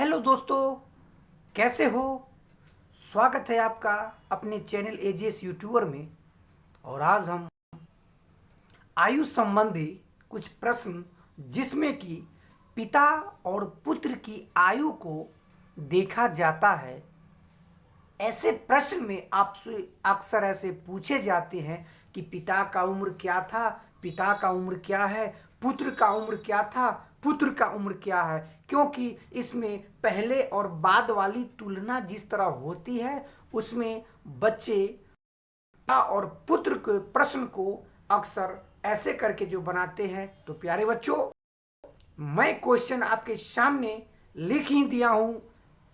Hello दोस्तों, कैसे हो। स्वागत है आपका अपने चैनल एजीएस यूट्यूबर में। और आज हम आयु संबंधी कुछ प्रश्न जिसमें कि पिता और पुत्र की आयु को देखा जाता है, ऐसे प्रश्न में आपसे अक्सर ऐसे पूछे जाते हैं कि पिता का उम्र क्या था, पिता का उम्र क्या है, पुत्र का उम्र क्या था, पुत्र का उम्र क्या है। क्योंकि इसमें पहले और बाद वाली तुलना जिस तरह होती है, उसमें बच्चे पिता और पुत्र के प्रश्न को अक्सर ऐसे करके जो बनाते हैं। तो प्यारे बच्चों, मैं क्वेश्चन आपके सामने लिख ही दिया हूं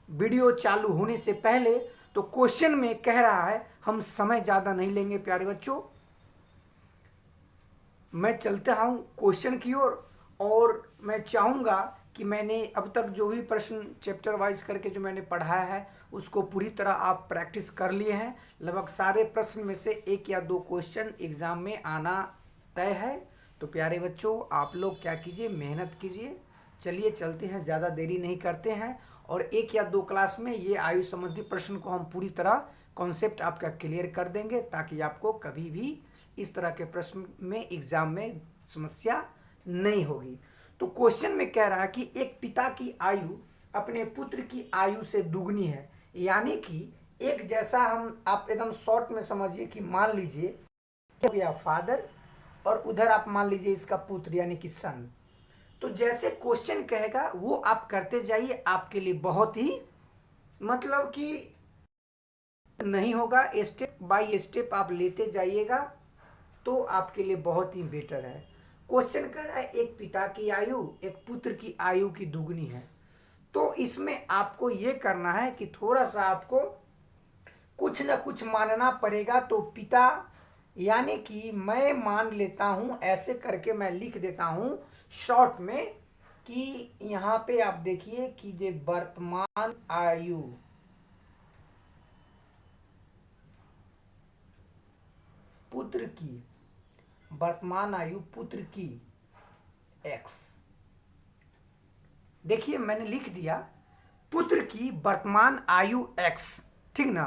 वीडियो चालू होने से पहले। तो क्वेश्चन में कह रहा है, हम समय ज्यादा नहीं लेंगे प्यारे बच्चों, मैं चलते हूँ क्वेश्चन की ओर। और मैं चाहूँगा कि मैंने अब तक जो भी प्रश्न चैप्टर वाइज करके जो मैंने पढ़ाया है उसको पूरी तरह आप प्रैक्टिस कर लिए हैं। लगभग सारे प्रश्न में से एक या दो क्वेश्चन एग्ज़ाम में आना तय है। तो प्यारे बच्चों, आप लोग क्या कीजिए, मेहनत कीजिए। चलिए चलते हैं, ज़्यादा देरी नहीं करते हैं। और एक या दो क्लास में ये आयु संबंधी प्रश्न को हम पूरी तरह कॉन्सेप्ट आपका क्लियर कर देंगे, ताकि आपको कभी भी इस तरह के प्रश्न में एग्जाम में समस्या नहीं होगी। तो क्वेश्चन में कह रहा है कि एक पिता की आयु अपने पुत्र की आयु से दुगनी है। यानी कि एक जैसा हम आप एकदम शॉर्ट में समझिए कि मान लीजिए हो गया फादर, और उधर आप मान लीजिए इसका पुत्र यानी कि सन। तो जैसे क्वेश्चन कहेगा वो आप करते जाइए, आपके लिए बहुत ही मतलब कि नहीं होगा, स्टेप बाय स्टेप आप लेते जाइएगा तो आपके लिए बहुत ही बेटर है। क्वेश्चन कर रहा है एक पिता की आयु एक पुत्र की आयु की दुगनी है। तो इसमें आपको ये करना है कि थोड़ा सा आपको कुछ ना कुछ मानना पड़ेगा। तो पिता यानी कि मैं मान लेता हूं, ऐसे करके मैं लिख देता हूं शॉर्ट में कि यहाँ पे आप देखिए कि जो वर्तमान आयु पुत्र की, वर्तमान आयु पुत्र की एक्स, देखिए मैंने लिख दिया पुत्र की वर्तमान आयु एक्स। ठीक ना,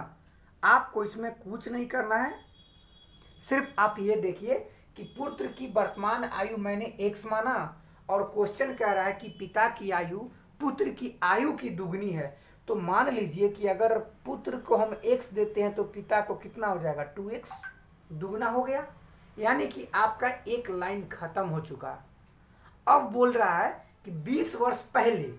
आपको इसमें कुछ नहीं करना है, सिर्फ आप ये देखिए कि पुत्र की वर्तमान आयु मैंने एक्स माना, और क्वेश्चन कह रहा है कि पिता की आयु पुत्र की आयु की दुगनी है। तो मान लीजिए कि अगर पुत्र को हम एक्स देते हैं तो पिता को कितना हो जाएगा, 2x, दुगना हो गया। यानी कि आपका एक लाइन खत्म हो चुका। अब बोल रहा है कि 20 वर्ष पहले,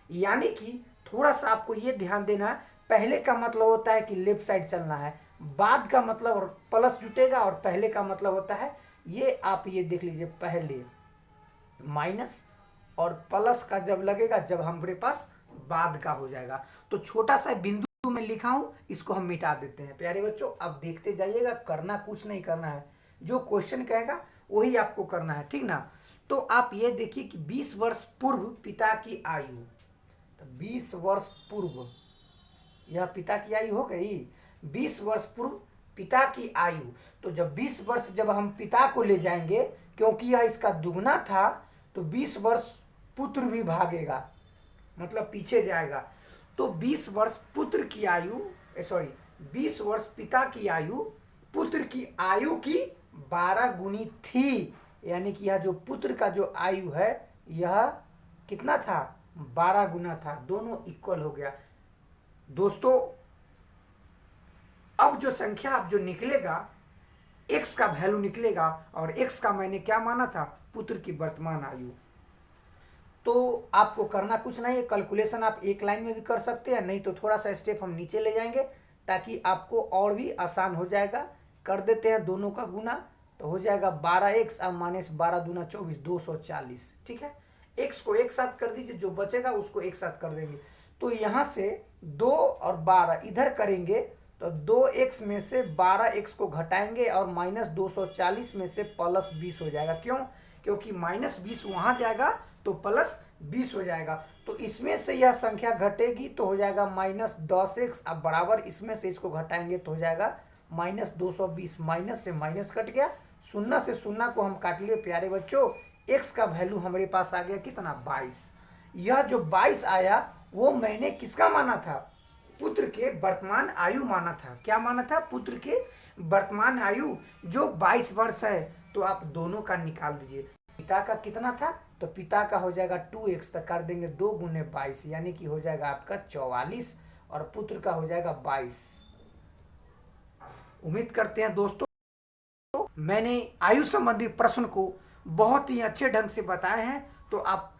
यानी कि थोड़ा सा आपको ये ध्यान देना है, पहले का मतलब होता है कि लेफ्ट साइड चलना है, बाद का मतलब प्लस जुटेगा, और पहले का मतलब होता है ये, आप ये देख लीजिए, पहले माइनस और प्लस का जब लगेगा जब हमारे पास बाद का हो जाएगा। तो छोटा सा बिंदु में लिखा हूं, इसको हम मिटा देते हैं। प्यारे बच्चों, अब देखते जाइएगा, करना कुछ नहीं करना है, जो क्वेश्चन कहेगा वही आपको करना है। ठीक ना। तो आप ये देखिए कि 20 वर्ष पूर्व पिता की आयु, तो 20 वर्ष पूर्व यह पिता की आयु हो गई। 20 वर्ष पूर्व पिता की आयु, तो जब 20 वर्ष जब हम पिता को ले जाएंगे, क्योंकि यह इसका दुगना था, तो 20 वर्ष पुत्र भी भागेगा, मतलब पीछे जाएगा। तो 20 वर्ष पुत्र की आयु, सॉरी 20 वर्ष पिता की आयु पुत्र की आयु की 12 गुनी थी। यानी कि यह जो पुत्र का जो आयु है यह कितना था, 12 गुना था, दोनों इक्वल हो गया। दोस्तों, अब जो संख्या अब जो निकलेगा, x का वैल्यू निकलेगा, और x का मैंने क्या माना था, पुत्र की वर्तमान आयु। तो आपको करना कुछ नहीं है, कैलकुलेशन आप एक लाइन में भी कर सकते हैं, नहीं तो थोड़ा सा स्टेप हम नीचे ले जाएंगे ताकि आपको और भी आसान हो जाएगा। कर देते हैं दोनों का गुना, तो हो जाएगा 12x और माइनस 12 दूना 24, 240। ठीक है, x को एक साथ कर दीजिए, जो बचेगा उसको एक साथ कर देंगे। तो यहाँ से 2 और 12 इधर करेंगे, तो 2x में से 12x को घटाएंगे और माइनस 240 में से प्लस 20 हो जाएगा। क्यों, क्योंकि माइनस 20 वहां जाएगा तो प्लस 20 हो जाएगा। तो इसमें से यह संख्या घटेगी तो हो जाएगा माइनस 10x, अब बराबर इसमें से इसको घटाएंगे तो हो जाएगा माइनस 220। माइनस से माइनस कट गया, शून्य से शून्य को हम काट लिए। प्यारे बच्चों, x का वैल्यू हमारे पास आ गया कितना, 22। यह जो 22 आया वो मैंने किसका माना था? पुत्र के वर्तमान आयु माना था। क्या माना था? पुत्र के वर्तमान आयु जो 22 वर्ष है। तो आप दोनों का निकाल दीजिए। पिता का कितना था? तो पिता का हो जाएगा 2x, तक कर देंगे 2 गुने 22, यानी कि हो जाएगा आपका 44, और पुत्र का हो जाएगा 22। उम्मीद करते हैं दोस्तों मैंने आयु संबंधी प्रश्न को बहुत ही अच्छे ढंग से बताए हैं। तो आप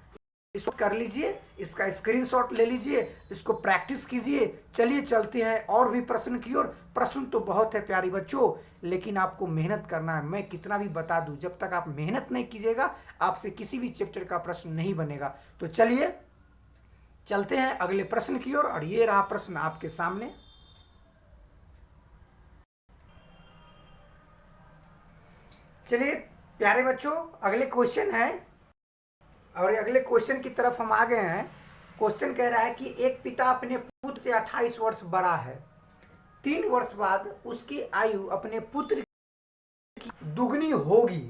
इसको कर लीजिए, इसका स्क्रीनशॉट ले लीजिए, इसको प्रैक्टिस कीजिए। चलिए चलते हैं और भी प्रश्न की ओर। प्रश्न तो बहुत है प्यारे बच्चों, लेकिन आपको मेहनत करना है। मैं कितना भी बता दूं, जब तक आप मेहनत नहीं कीजिएगा आपसे किसी भी चैप्टर का प्रश्न नहीं बनेगा। तो चलिए चलते हैं अगले प्रश्न की ओर, और ये रहा प्रश्न आपके सामने। चलिए प्यारे बच्चों, अगले क्वेश्चन है, और अगले क्वेश्चन की तरफ हम आ गए हैं। क्वेश्चन कह रहा है कि एक पिता अपने पुत्र से 28 वर्ष बड़ा है। 3 वर्ष बाद उसकी आयु अपने पुत्र की दुगनी होगी,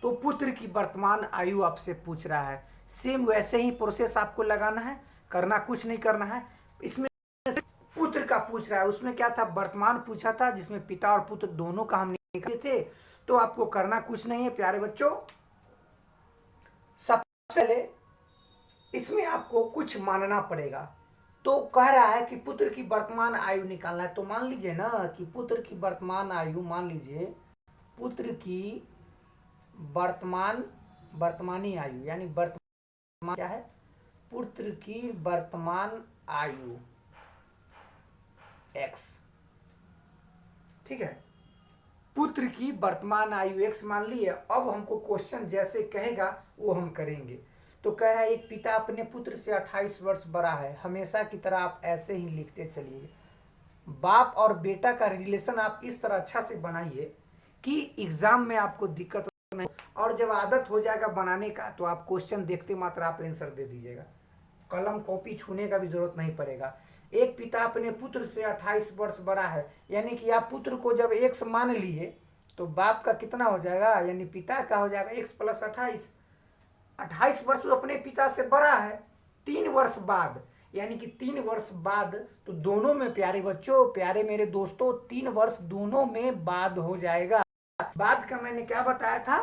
तो पुत्र की वर्तमान आयु आपसे पूछ रहा है। सेम वैसे ही प्रोसेस आपको लगाना है, करना कुछ नहीं करना है। इसमें पुत्र का पूछ रहा है, उसमें क्या था? वर्तमान पूछा था, जिसमें पिता और पुत्र दोनों का हम निकाले थे। तो आपको करना कुछ नहीं है प्यारे बच्चों। सबसे पहले इसमें आपको कुछ मानना पड़ेगा। तो कह रहा है कि पुत्र की वर्तमान आयु निकालना है। तो मान लीजिए ना कि पुत्र की वर्तमान आयु, मान लीजिए पुत्र की वर्तमानी आयु, यानी वर्तमान क्या है? पुत्र की वर्तमान आयु x, ठीक है। पुत्र की वर्तमान आयु x मान ली है। अब हमको क्वेश्चन जैसे कहेगा वो हम करेंगे। तो कह रहा है एक पिता अपने पुत्र से 28 वर्ष बड़ा है। हमेशा की तरह आप ऐसे ही लिखते चलिए। बाप और बेटा का रिलेशन आप इस तरह अच्छा से बनाइए कि एग्जाम में आपको दिक्कत नहीं, और जब आदत हो जाएगा बनाने का तो आप क्वेश्चन देखते मात्र आप आंसर दे दीजिएगा। कलम कॉपी छूने का भी जरूरत नहीं पड़ेगा। एक पिता अपने पुत्र से 28 वर्ष बड़ा है, यानी कि आप पुत्र को जब x मान लिए तो बाप का कितना हो जाएगा, यानी पिता का हो जाएगा x + 28। 28 वर्ष अपने पिता से बड़ा है। 3 वर्ष बाद, यानी कि 3 वर्ष बाद, तो दोनों में प्यारे बच्चों, प्यारे मेरे दोस्तों, 3 वर्ष दोनों में बाद हो जाएगा। बाद का मैंने क्या बताया था?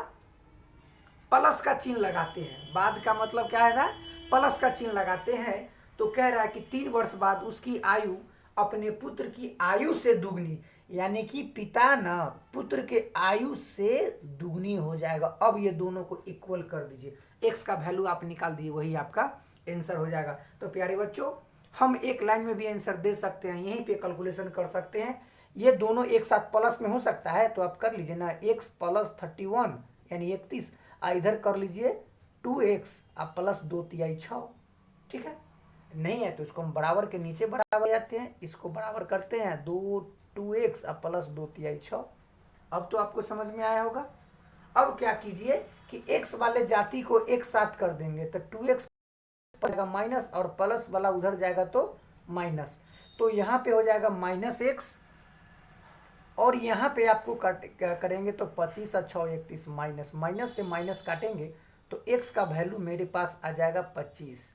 प्लस का चिन्ह लगाते हैं। बाद का मतलब क्या है? प्लस का चिन्ह लगाते हैं। तो कह रहा है कि 3 वर्ष बाद उसकी आयु अपने पुत्र की आयु से दुगनी, यानी कि पिता ना पुत्र के आयु से दुगनी हो जाएगा। अब ये दोनों को इक्वल कर दीजिए, x का वैल्यू आप निकाल दीजिए, वही आपका आंसर हो जाएगा। तो प्यारे बच्चों, हम एक लाइन में भी आंसर दे सकते हैं, यहीं पे कैलकुलेशन कर सकते हैं। ये दोनों एक साथ प्लस में हो सकता है, तो आप कर लीजिए ना, x + 31 यानी 31, इधर कर लीजिए 2x, आप प्लस 2 तिहाई 6, ठीक है। नहीं है तो इसको हम बराबर के नीचे बराबर जाते हैं, इसको बराबर करते हैं, 2x अब प्लस 2 तिहाई 6। अब तो आपको समझ में आया होगा। अब क्या कीजिए कि x वाले जाति को एक साथ कर देंगे, तो 2x जाएगा माइनस, और प्लस वाला उधर जाएगा तो माइनस। तो यहाँ पे हो जाएगा -x, और यहाँ पे आपको करेंगे तो 25 और 6 31, माइनस माइनस से माइनस काटेंगे तो x का वैल्यू मेरे पास आ जाएगा 25।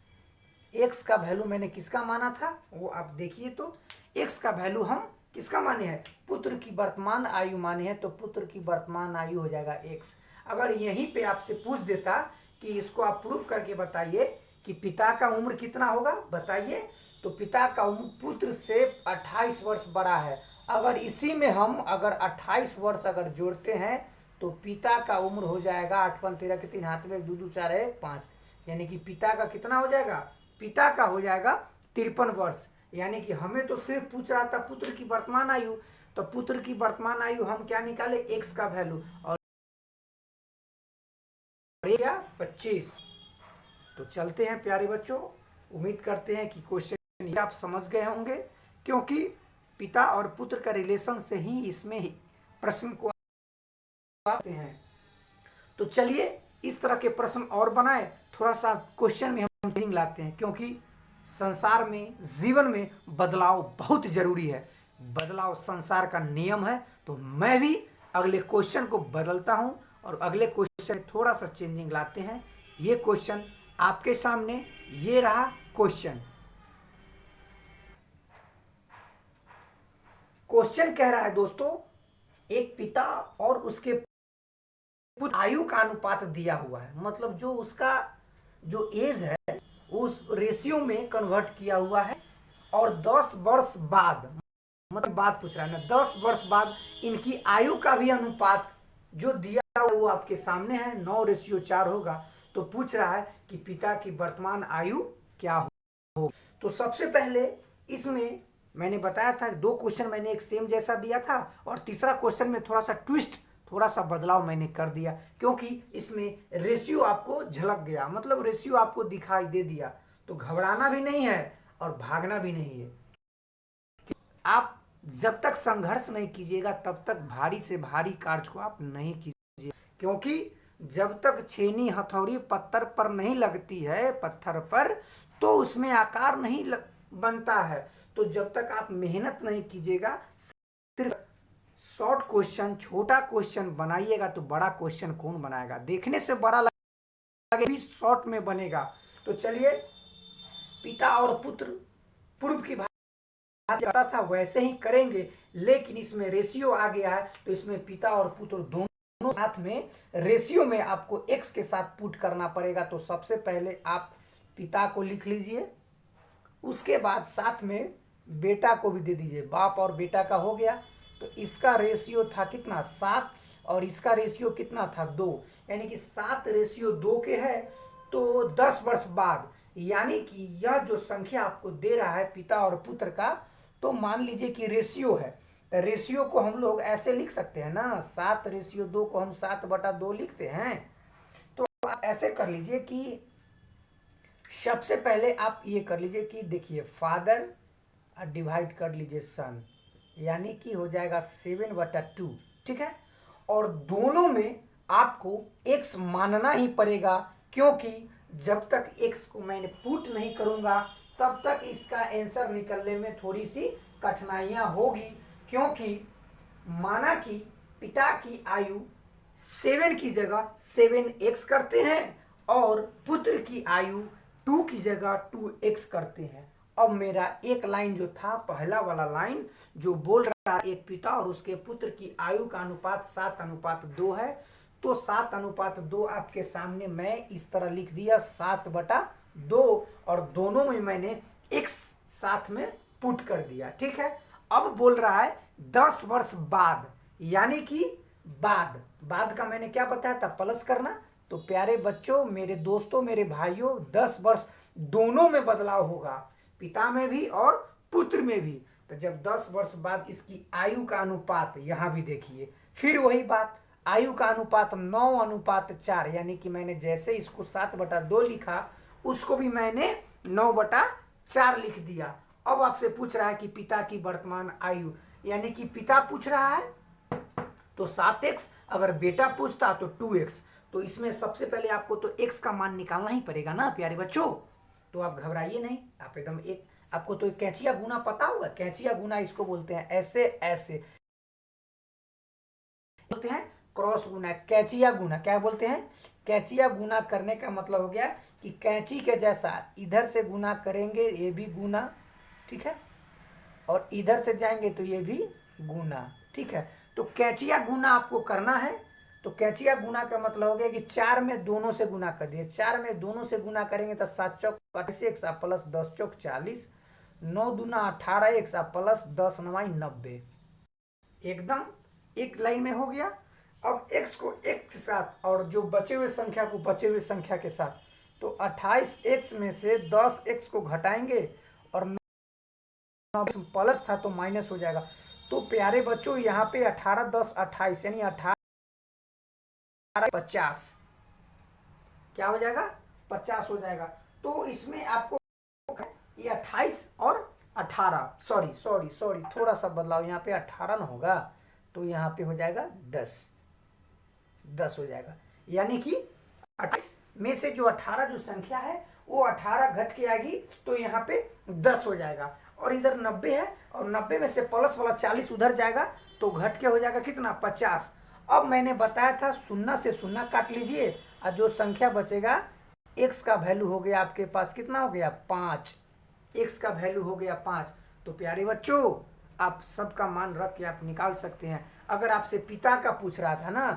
x का वैल्यू मैंने किसका माना था वो आप देखिए। तो x का वैल्यू हम किसका माने हैं? पुत्र की वर्तमान आयु माने हैं, तो पुत्र की वर्तमान आयु हो जाएगा x। अगर यहीं पे आपसे पूछ देता कि इसको आप प्रूफ करके बताइए कि पिता का उम्र कितना होगा, बताइए, तो पिता का उम्र पुत्र से 28 वर्ष बड़ा है। अगर इसी में हम अगर 28 वर्ष अगर जोड़ते हैं तो पिता का उम्र हो जाएगा 8 × 13 के 3 हाथ में 2 2 4 1 5, यानी कि पिता का कितना हो जाएगा? पिता का हो जाएगा 53 वर्ष। यानी कि हमें तो सिर्फ पूछ रहा था पुत्र की वर्तमान आयु, तो पुत्र की वर्तमान आयु हम क्या निकाले? x का वैल्यू, और 25। तो चलते हैं प्यारे बच्चों, उम्मीद करते हैं कि क्वेश्चन आप समझ गए होंगे, क्योंकि पिता और पुत्र का रिलेशन से ही इसमें ही प्रश्न को आते हैं। तो चलिए इस तरह के प्रश्न और बनाए, थोड़ा सा क्वेश्चन में हम चेंजिंग लाते हैं, क्योंकि संसार में, जीवन में बदलाव बहुत जरूरी है। बदलाव संसार का नियम है। तो मैं भी अगले क्वेश्चन को बदलता हूं और अगले क्वेश्चन में थोड़ा सा चेंजिंग लाते हैं। ये क्वेश्चन आपके सामने, ये रहा क्वेश्चन। क्वेश्चन कह रहा है दोस्तों, एक पिता और उसके आयु का अनुपात दिया हुआ है, मतलब जो उसका जो एज है उस रेशियो में कन्वर्ट किया हुआ है, और 10 वर्ष बाद, मतलब बात पूछ रहा है ना, 10 वर्ष बाद इनकी आयु का भी अनुपात जो दिया हुआ वो आपके सामने है, 9:4 होगा। तो पूछ रहा है कि पिता की वर्तमान आयु क्या हो। तो सबसे पहले इसमें मैंने बताया था 2 क्वेश्चन मैंने एक सेम जैसा दिया था, और तीसरा क्वेश्चन में थोड़ा सा ट्विस्ट, थोड़ा सा बदलाव मैंने कर दिया, क्योंकि इसमें रेशियो आपको झलक गया, मतलब रेशियो आपको दिखाई दे दिया। तो घबराना भी नहीं है और भागना भी नहीं है। आप जब तक संघर्ष नहीं कीजिएगा तब तक भारी से भारी कार्य को आप नहीं कीजिए, क्योंकि जब तक छेनी हथौड़ी पत्थर पर नहीं लगती है, पत्थर पर, तो उसमें आकार नहीं बनता है। तो जब तक आप मेहनत नहीं कीजिएगा, सिर्फ शॉर्ट क्वेश्चन, छोटा क्वेश्चन बनाइएगा, तो बड़ा क्वेश्चन कौन बनाएगा? देखने से बड़ा लगे भी शॉर्ट में बनेगा। तो चलिए, पिता और पुत्र पूर्व की जाता था वैसे ही करेंगे, लेकिन इसमें रेशियो आ गया है, तो इसमें पिता और पुत्र दोनों साथ में रेशियो में आपको x के साथ पुट करना पड़ेगा। तो सबसे पहले आप पिता को लिख लीजिए, उसके बाद साथ में बेटा को भी दे दीजिए, बाप और बेटा का हो गया। तो इसका रेशियो था कितना? 7, और इसका रेशियो कितना था? 2, यानी कि 7:2 के है। तो 10 वर्ष बाद, यानी कि यह जो संख्या आपको दे रहा है पिता और पुत्र का, तो मान लीजिए कि रेशियो है, तो रेशियो को हम लोग ऐसे लिख सकते हैं ना, 7:2 को हम 7/2 लिखते हैं। तो आप ऐसे कर लीजिए कि सबसे पहले आप ये कर लीजिए कि देखिए, फादर डिवाइड कर लीजिए सन, यानी कि हो जाएगा 7/2, ठीक है। और दोनों में आपको x मानना ही पड़ेगा, क्योंकि जब तक x को मैंने पुट नहीं करूंगा तब तक इसका आंसर निकलने में थोड़ी सी कठिनाइयां होगी, क्योंकि माना कि पिता की आयु 7 की जगह 7x करते हैं, और पुत्र की आयु 2 की जगह 2x करते हैं। अब मेरा एक लाइन जो था, पहला वाला लाइन जो बोल रहा है एक पिता और उसके पुत्र की आयु का अनुपात 7:2 है, तो 7:2 आपके सामने मैं इस तरह लिख दिया, 7/2, और दोनों में मैंने x साथ में पुट कर दिया, ठीक है। अब बोल रहा है 10 वर्ष बाद, यानी कि बाद का मैंने क्या बताया था? प्लस करना। तो प्यारे बच्चों, मेरे दोस्तों, मेरे भाइयों, 10 वर्ष दोनों में बदलाव होगा, पिता में भी और पुत्र में भी। तो जब 10 वर्ष बाद इसकी आयु का अनुपात, यहां भी देखिए फिर वही बात, आयु का अनुपात 9:4, यानी कि मैंने जैसे इसको 7/2 लिखा, उसको भी मैंने 9/4 लिख दिया। अब आपसे पूछ रहा है कि पिता की वर्तमान आयु, यानी कि पिता पूछ रहा है तो 7x, अगर बेटा पूछता तो 2x। तो इसमें सबसे पहले आपको तो x का मान निकालना ही पड़ेगा ना प्यारे बच्चों। तो आप घबराइए नहीं, आप एकदम आपको तो कैंचिया गुना पता होगा, कैंचिया गुना इसको बोलते हैं, ऐसे ऐसे बोलते हैं, क्रॉस गुना, कैंचिया गुना क्या बोलते हैं? कैंचिया गुना करने का मतलब हो गया कि कैंची के जैसा इधर से गुना करेंगे, ये भी गुना, ठीक है, और इधर से जाएंगे तो ये भी गुना, ठीक है। तो कैंचिया गुना आपको करना है। तो कैंचिया गुना का मतलब हो गया कि 4 में दोनों से गुना कर दिए, 4 में दोनों से गुना करेंगे तो 7 चौक 28x प्लस 10 चौक 40, 9 दूना 18x प्लस 10 9 90, एकदम एक लाइन में हो गया। अब x को x के साथ और जो बचे हुए संख्या को बचे हुए संख्या के साथ, तो 28x में से 10x को घटाएंगे और प्लस था तो माइनस हो जाएगा। तो प्यारे बच्चों, यहाँ पे 18 10 28, यानी 18 50, क्या हो जाएगा? 50 हो जाएगा। तो इसमें आपको ये 28 और 18, सॉरी थोड़ा सा बदलाव, यहाँ पे 18 ना होगा, तो यहाँ पे हो जाएगा 10 हो जाएगा, यानी कि 28 में से जो 18 जो संख्या है वो 18 घट के आएगी, तो यहाँ पे 10 हो जाएगा। और इधर 90 है, और 90 में से प्लस वाला 40 उधर जाएगा, तो घट के हो जाएगा कितना? 50। अब मैंने बताया था 0 से 0 काट लीजिए, और जो संख्या बचेगा, x का वैल्यू हो गया आपके पास कितना हो गया? 5, x का वैल्यू हो गया 5। तो प्यारे बच्चों, आप सबका मान रख के आप निकाल सकते हैं। अगर आपसे पिता का पूछ रहा था ना,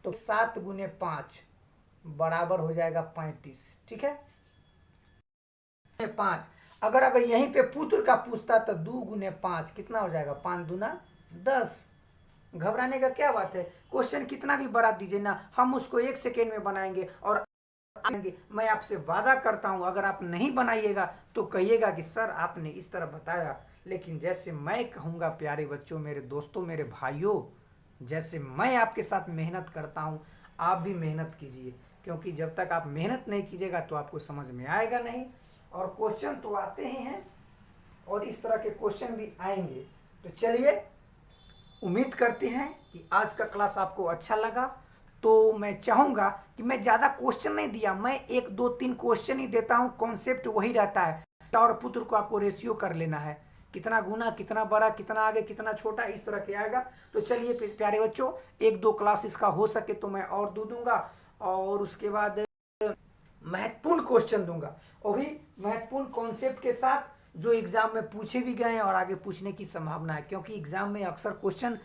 तो 7 गुने 5 बराबर हो जाएगा 35, ठीक है 5। अगर यहीं पे पुत्र का पूछता तो 2 गुने 5 कितना हो जाएगा, 5 दूना 10। घबराने का क्या बात है, क्वेश्चन कितना भी बड़ा दीजिए ना, हम उसको 1 सेकेंड में बनाएंगे और आएंगे। मैं आपसे वादा करता हूं, अगर आप नहीं बनाइएगा तो कहिएगा कि सर आपने इस तरह बताया। लेकिन जैसे मैं कहूँगा प्यारे बच्चों, मेरे दोस्तों, मेरे भाइयों, जैसे मैं आपके साथ मेहनत करता हूं, आप भी मेहनत कीजिए, क्योंकि जब तक आप मेहनत नहीं कीजिएगा तो आपको समझ में आएगा नहीं। और क्वेश्चन तो आते ही हैं और इस तरह के क्वेश्चन भी आएंगे। तो चलिए, उम्मीद करते हैं कि आज का क्लास आपको अच्छा लगा। तो मैं चाहूँगा कि मैं ज़्यादा क्वेश्चन नहीं दिया, मैं 1 2 3 क्वेश्चन ही देता हूँ, कॉन्सेप्ट वही रहता है। पिता और पुत्र को आपको रेशियो कर लेना है, कितना गुना, कितना बड़ा, कितना आगे, कितना छोटा, इस तरह के आएगा। तो चलिए प्यारे बच्चों, 1 2 क्लास इसका हो सके तो मैं और दूंगा, और उसके बाद महत्वपूर्ण क्वेश्चन दूंगा, वो भी महत्वपूर्ण कॉन्सेप्ट के साथ, जो एग्जाम में पूछे भी गए हैं और आगे पूछने की संभावना है। क्योंकि एग्जाम में अक्सर क्वेश्चन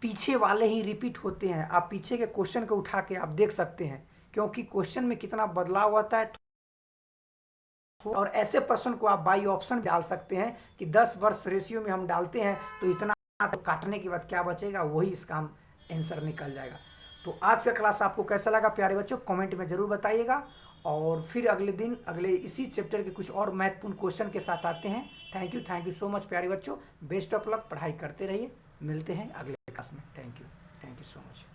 पीछे वाले ही रिपीट होते हैं। आप पीछे के क्वेश्चन को उठा के आप देख सकते हैं, क्योंकि क्वेश्चन में कितना बदलाव आता है। और ऐसे प्रश्न को आप बाई ऑप्शन डाल सकते हैं कि 10 वर्ष रेशियो में हम डालते हैं तो इतना, तो काटने के बाद क्या बचेगा, वही इसका हम आंसर निकल जाएगा। तो आज का क्लास आपको कैसा लगा प्यारे बच्चों, कमेंट में जरूर बताइएगा। और फिर अगले दिन अगले इसी चैप्टर के कुछ और महत्वपूर्ण क्वेश्चन के साथ आते हैं। थैंक यू सो मच प्यारे बच्चों, बेस्ट ऑफ लक, पढ़ाई करते रहिए। मिलते हैं अगले क्लास में। Thank you so much.